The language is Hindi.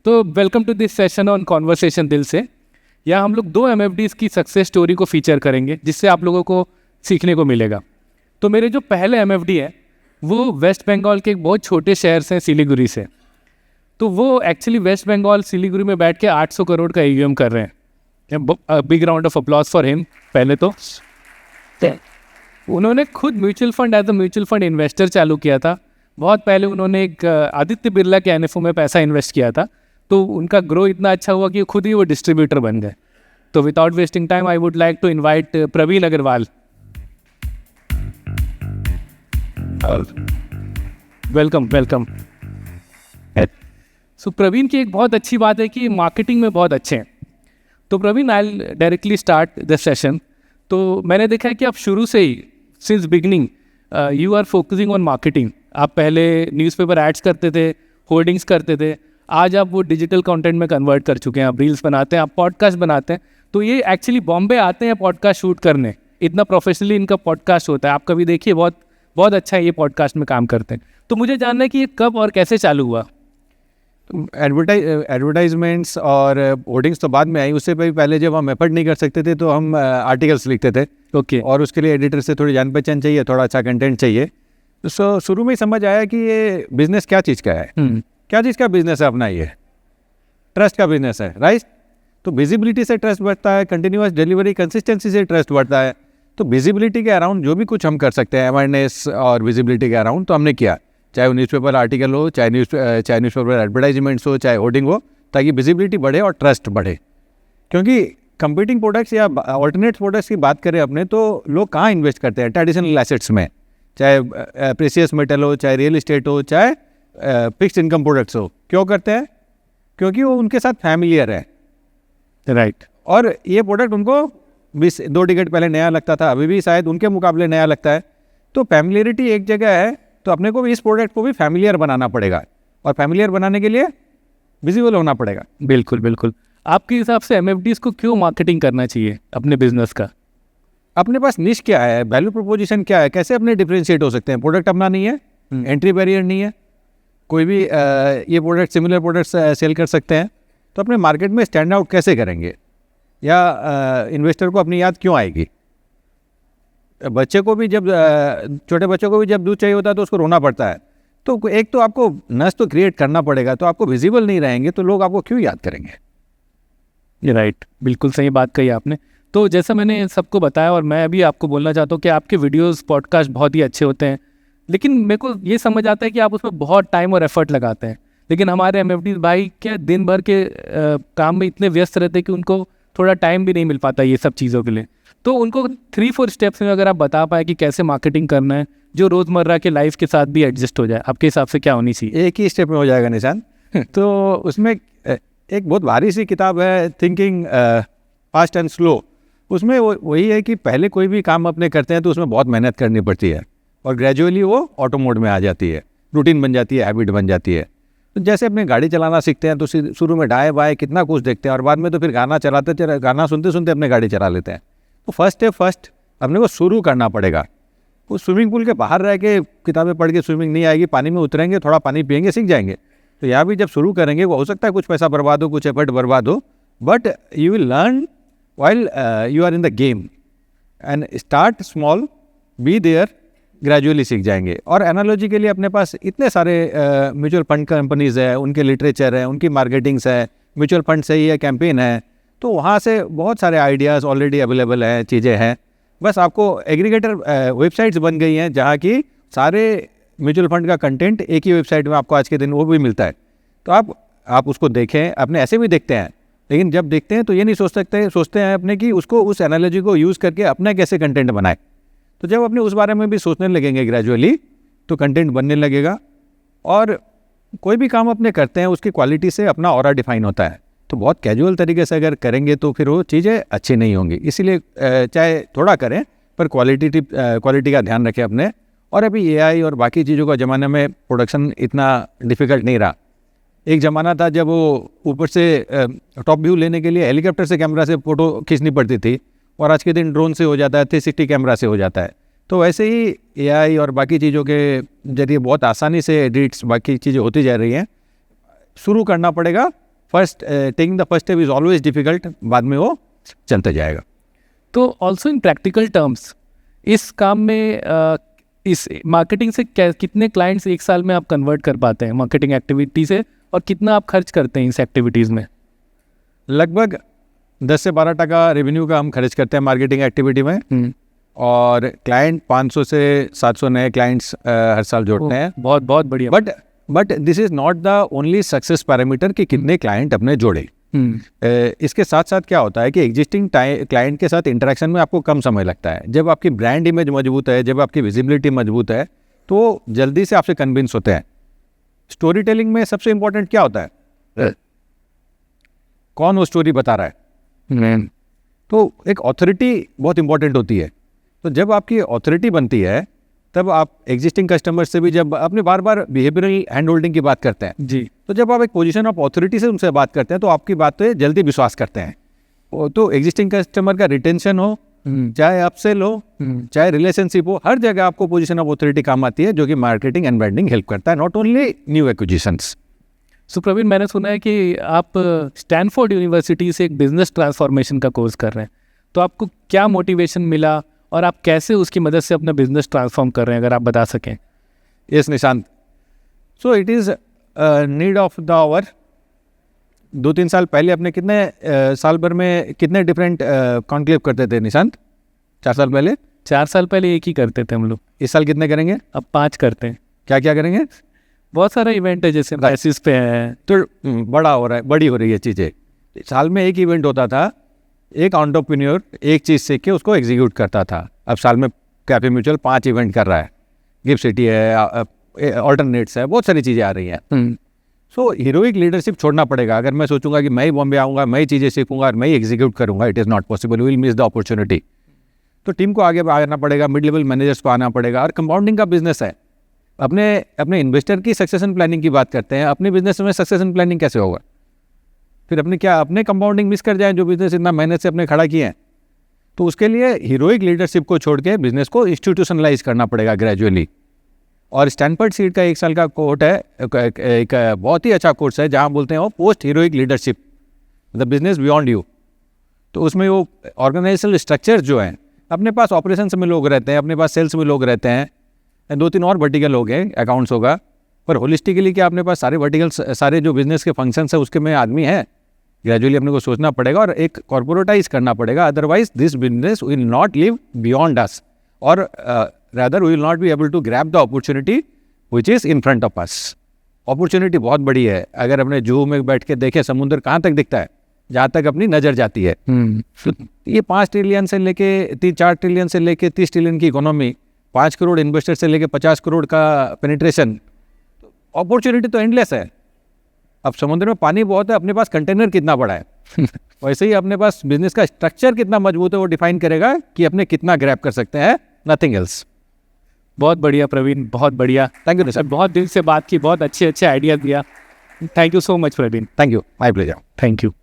तो welcome to this session on conversation दिल से। यहाँ हम लोग 2 MFDs की सक्सेस स्टोरी को फीचर करेंगे जिससे आप लोगों को सीखने को मिलेगा। तो मेरे जो पहले MFD है वो वेस्ट बंगाल के एक बहुत छोटे शहर से सिलीगुड़ी से। तो वो एक्चुअली वेस्ट बंगाल सिलीगुड़ी में बैठ के 800 करोड़ का AUM कर रहे हैं। Big round of applause for him. पहले तो उन्होंने खुद mutual fund as a mutual fund investor चालू किया था। बहुत पहले उन्होंने एक आदित्य बिरला के NFO में पैसा इन्वेस्ट किया था, तो उनका ग्रो इतना अच्छा हुआ कि खुद ही वो डिस्ट्रीब्यूटर बन गए। तो without wasting time I would like to invite Praveen Agarwal. Welcome welcome. So Praveen की एक बहुत अच्छी बात है कि मार्केटिंग में बहुत अच्छे हैं। तो Praveen, I directly start the session. तो मैंने देखा है कि आप शुरू से ही since beginning you are focusing on marketing. आप पहले न्यूज़पेपर एड्स करते थे, होर्डिंग्स करते थे, आज आप वो डिजिटल कंटेंट में कन्वर्ट कर चुके हैं। आप रील्स बनाते हैं, आप पॉडकास्ट बनाते हैं। तो ये एक्चुअली बॉम्बे आते हैं पॉडकास्ट शूट करने, इतना प्रोफेशनली इनका पॉडकास्ट होता है। आप कभी देखिए, बहुत बहुत अच्छा है, ये पॉडकास्ट में काम करते हैं। तो मुझे जानना है कि ये कब और कैसे चालू हुआ। एडवर्टाइजमेंट्स और होर्डिंग्स तो बाद में आई। उससे पहले जब हम एफर्ट नहीं कर सकते थे तो हम आर्टिकल्स लिखते थे। ओके। और उसके लिए एडिटर से थोड़ी जान पहचान चाहिए, थोड़ा अच्छा कंटेंट चाहिए। तो शुरू में ही समझ आया कि ये बिजनेस क्या चीज़ का है। क्या चीज़ का बिजनेस है अपना? ये ट्रस्ट का बिजनेस है, राइट। तो विजिबिलिटी से ट्रस्ट बढ़ता है, कंटिन्यूअस डिलीवरी कंसिस्टेंसी से ट्रस्ट बढ़ता है। तो विजिबिलिटी के अराउंड जो भी कुछ हम कर सकते हैं, अवेयरनेस और विजिबिलिटी के अराउंड, तो हमने किया। चाहे वो न्यूज़पेपर आर्टिकल हो, चाहे न्यूज़पेपर एडवर्टाइजमेंट्स हो, चाहे होर्डिंग हो, ताकि विजिबिलिटी बढ़े और ट्रस्ट बढ़े। क्योंकि कंपीटिंग प्रोडक्ट्स या ऑल्टरनेट प्रोडक्ट्स की बात करें अपने, तो लोग कहाँ इन्वेस्ट करते हैं? ट्रेडिशनल एसेट्स में, चाहे प्रेशियस मेटल हो, चाहे रियल इस्टेट हो, चाहे फिक्स्ड इनकम प्रोडक्ट्स हो। क्यों करते हैं? क्योंकि वो उनके साथ फैमिलियर है, राइट। और ये प्रोडक्ट उनको 2 डिकेड पहले नया लगता था, अभी भी शायद उनके मुकाबले नया लगता है। तो फैमिलियरिटी एक जगह है, तो अपने को भी इस प्रोडक्ट को भी फैमिलियर बनाना पड़ेगा, और फैमिलियर बनाने के लिए विजिबल होना पड़ेगा। बिल्कुल बिल्कुल। आपके हिसाब से MFDs को क्यों मार्केटिंग करना चाहिए अपने बिजनेस का? अपने पास निश क्या है, वैल्यू प्रोपोजिशन क्या है, कैसे अपने डिफरेंशिएट हो सकते हैं? प्रोडक्ट अपना नहीं है, एंट्री बैरियर नहीं है, कोई भी ये प्रोडक्ट सिमिलर प्रोडक्ट्स सेल कर सकते हैं। तो अपने मार्केट में स्टैंड आउट कैसे करेंगे, या इन्वेस्टर को अपनी याद क्यों आएगी? बच्चे को भी जब छोटे बच्चों को भी जब दूध चाहिए होता है तो उसको रोना पड़ता है। तो एक तो आपको नस तो क्रिएट करना पड़ेगा। तो आपको विजिबल नहीं रहेंगे तो लोग आपको क्यों याद करेंगे? ये राइट, बिल्कुल सही बात कही आपने। तो जैसा मैंने सबको बताया, और मैं अभी आपको बोलना चाहता हूँ कि आपके वीडियोस पॉडकास्ट बहुत ही अच्छे होते हैं, लेकिन मेरे को ये समझ आता है कि आप उसमें बहुत टाइम और एफर्ट लगाते हैं। लेकिन हमारे MFDs भाई क्या दिन भर के काम में इतने व्यस्त रहते हैं कि उनको थोड़ा टाइम भी नहीं मिल पाता ये सब चीज़ों के लिए। तो उनको 3-4 स्टेप्स में अगर आप बता पाए कि कैसे मार्केटिंग करना है जो रोज़मर्रा के लाइफ के साथ भी एडजस्ट हो जाए, आपके हिसाब से क्या होनी चाहिए? एक ही स्टेप में हो जाएगा निशान। तो उसमें एक बहुत भारी सी किताब है, थिंकिंग फास्ट एंड स्लो। उसमें वही है कि पहले कोई भी काम अपने करते हैं तो उसमें बहुत मेहनत करनी पड़ती है, और ग्रेजुअली वो ऑटो मोड में आ जाती है, रूटीन बन जाती है, हैबिट बन जाती है। तो जैसे अपने गाड़ी चलाना सीखते हैं तो शुरू में दाएं बाएं कितना कुछ देखते हैं, और बाद में तो फिर गाना सुनते सुनते अपने गाड़ी चला लेते हैं। तो फर्स्ट अपने को शुरू करना पड़ेगा। वो स्विमिंग पूल के बाहर रह के किताबें पढ़ के स्विमिंग नहीं आएगी, पानी में उतरेंगे, थोड़ा पानी पियेंगे, सीख जाएंगे। तो यहाँ भी जब शुरू करेंगे, वो हो सकता है कुछ पैसा बर्बाद हो, कुछ एफर्ट बर्बाद हो, but you will learn while you are in the game and start small, be there, gradually सीख जाएंगे। और एनालॉजी के लिए अपने पास इतने सारे म्यूचुअल फंड कंपनीज है, उनके लिटरेचर है, उनकी मार्केटिंग्स है, म्यूचुअल फंड से ही है, कैंपेन है, तो वहाँ से बहुत सारे आइडियाज़ ऑलरेडी अवेलेबल हैं, चीज़ें हैं। बस आपको एग्रीगेटर वेबसाइट्स बन गई हैं जहाँ की सारे म्यूचुअल फंड का कंटेंट एक ही वेबसाइट में आपको आज के दिन वो भी मिलता है। तो आप उसको देखें, अपने ऐसे भी देखते हैं, लेकिन जब देखते हैं तो ये नहीं सोचते हैं अपने कि उसको उस एनालॉजी को यूज़ करके अपना कैसे कंटेंट बनाए। तो जब अपने उस बारे में भी सोचने लगेंगे ग्रेजुअली, तो कंटेंट बनने लगेगा। और कोई भी काम अपने करते हैं उसकी क्वालिटी से अपना ऑरा डिफाइन होता है। तो बहुत कैजुअल तरीके से अगर करेंगे तो फिर वो चीज़ें अच्छी नहीं होंगी। इसीलिए चाहे थोड़ा करें पर क्वालिटी का ध्यान रखें अपने। और अभी AI और बाकी चीज़ों का ज़माने में प्रोडक्शन इतना डिफ़िकल्ट नहीं रहा। एक ज़माना था जब वो ऊपर से टॉप व्यू लेने के लिए हेलीकॉप्टर से कैमरा से फ़ोटो खींचनी पड़ती थी, और आज के दिन ड्रोन से हो जाता है, 360 कैमरा से हो जाता है। तो वैसे ही AI और बाकी चीज़ों के जरिए बहुत आसानी से एडिट्स बाकी चीज़ें होती जा रही हैं। शुरू करना पड़ेगा first taking the first step is always difficult, बाद में वो चलता जाएगा। तो ऑल्सो इन प्रैक्टिकल टर्म्स इस काम में इस मार्केटिंग से कितने क्लाइंट्स एक साल में आप कन्वर्ट कर पाते हैं मार्केटिंग एक्टिविटी से, और कितना आप खर्च करते हैं इस एक्टिविटीज़ में? लगभग 10 से 12% रेवेन्यू का हम खर्च करते हैं मार्केटिंग एक्टिविटी में, और क्लाइंट 500 से 700 नए क्लाइंट्स हर साल जोड़ते हैं। बहुत बहुत बढ़िया। But this is not the only success parameter कि कितने क्लाइंट अपने जोड़े। इसके साथ साथ क्या होता है कि एग्जिस्टिंग क्लाइंट के साथ इंटरेक्शन में आपको कम समय लगता है। जब आपकी ब्रांड इमेज मजबूत है, जब आपकी विजिबिलिटी मजबूत है, तो जल्दी से आपसे कन्विंस होते हैं। स्टोरी टेलिंग में सबसे इम्पोर्टेंट क्या होता है? कौन वो स्टोरी बता रहा है। तो एक ऑथोरिटी बहुत इंपॉर्टेंट होती है। तो जब आपकी ऑथोरिटी बनती है, तब आप एग्जिस्टिंग कस्टमर से भी, जब अपने बार बार बिहेवियरल हैंड होल्डिंग की बात करते हैं जी, तो जब आप एक पोजीशन ऑफ ऑथोरिटी से उनसे बात करते हैं तो आपकी बात पे जल्दी विश्वास करते हैं। तो एग्जिस्टिंग कस्टमर का रिटेंशन हो, चाहे अपसेल हो, चाहे रिलेशनशिप हो, हर जगह आपको पोजीशन ऑफ ऑथोरिटी काम आती है, जो कि मार्केटिंग एंड ब्रांडिंग हेल्प करता है, नॉट ओनली न्यू एक्विजिशंस। सो प्रवीण, मैंने सुना है कि आप स्टैनफोर्ड यूनिवर्सिटी से एक बिजनेस ट्रांसफॉर्मेशन का कोर्स कर रहे हैं, तो आपको क्या मोटिवेशन मिला और आप कैसे उसकी मदद से अपना बिजनेस ट्रांसफॉर्म कर रहे हैं, अगर आप बता सकें? Yes Nishant, so it is need of the hour. 2-3 साल पहले अपने कितने साल भर में कितने डिफरेंट कॉन्क्लेव करते थे निशांत? 4 साल पहले? 4 साल पहले एक ही करते थे हम लोग। इस साल कितने करेंगे? अब 5 करते हैं। क्या क्या करेंगे? बहुत सारा इवेंट है, जैसे बेसिस पे है, तो बड़ा हो रहा है, बड़ी हो रही है चीज़ें। साल में एक इवेंट होता था, एक एंटरप्रेन्योर एक चीज़ सीख के उसको एग्जीक्यूट करता था। अब साल में कैफे म्यूचुअल 5 इवेंट कर रहा है, गिफ्ट सिटी है, ऑल्टरनेट्स है, बहुत सारी चीज़ें आ रही हैं। सो हीरोइक लीडरशिप छोड़ना पड़ेगा। अगर मैं सोचूंगा कि मैं ही बॉम्बे आऊँगा, मैं ही चीज़ें सीखूंगा और मैं ही एग्जीक्यूट करूँगा, it is not possible, will miss the opportunity. तो टीम को आगे आना पड़ेगा, मिड लेवल मैनेजर्स को आना पड़ेगा, और कंपाउंडिंग का बिजनेस है। अपने इन्वेस्टर की सक्सेशन प्लानिंग की बात करते हैं, अपने बिजनेस में सक्सेशन प्लानिंग कैसे होगा? फिर अपने कंपाउंडिंग मिस कर जाए, जो बिजनेस इतना मेहनत से अपने खड़ा किए हैं। तो उसके लिए हीरोइक लीडरशिप को छोड़ के बिजनेस को इंस्टीट्यूशनलाइज करना पड़ेगा ग्रेजुअली। और स्टैनफोर्ड सीड का 1 साल का कोर्स है, एक बहुत ही अच्छा कोर्स है, जहाँ बोलते हैं वो post heroic leadership, the business beyond you. तो उसमें वो ऑर्गेनाइजेशनल स्ट्रक्चर जो हैं, अपने पास ऑपरेशंस में लोग रहते हैं, अपने पास सेल्स में लोग रहते हैं, 2-3 और वर्टिकल लोग हैं, अकाउंट्स होगा, पर होलिस्टिकली क्या अपने पास सारे वर्टिकल्स, सारे जो बिजनेस के फंक्शंस है उसके में आदमी है। ग्रेजुअली अपने को सोचना पड़ेगा और एक कॉर्पोरेटाइज करना पड़ेगा, otherwise this business will not live beyond us, और rather we will not be able to grab the opportunity which is in front of us. Opportunity बहुत बड़ी है। अगर अपने जूहू में बैठ के देखें, समुद्र कहाँ तक दिखता है? जहाँ तक अपनी नज़र जाती है। ये 5 ट्रिलियन से लेके 4 ट्रिलियन से लेके 30 ट्रिलियन की इकोनॉमी, 5 करोड़ इन्वेस्टर से लेके 50 करोड़ का पेनिट्रेशन, अपॉर्चुनिटी तो एंडलेस है। अब समुद्र में पानी बहुत है, अपने पास कंटेनर कितना बड़ा है वैसे ही अपने पास बिजनेस का स्ट्रक्चर कितना मजबूत है, वो डिफाइन करेगा कि अपने कितना ग्रैब कर सकते हैं, नथिंग एल्स। बहुत बढ़िया प्रवीण, बहुत बढ़िया। थैंक यू सर, बहुत दिल से बात की, बहुत अच्छे आइडिया दिया। Thank you so much Praveen. Thank you, my pleasure. Thank you.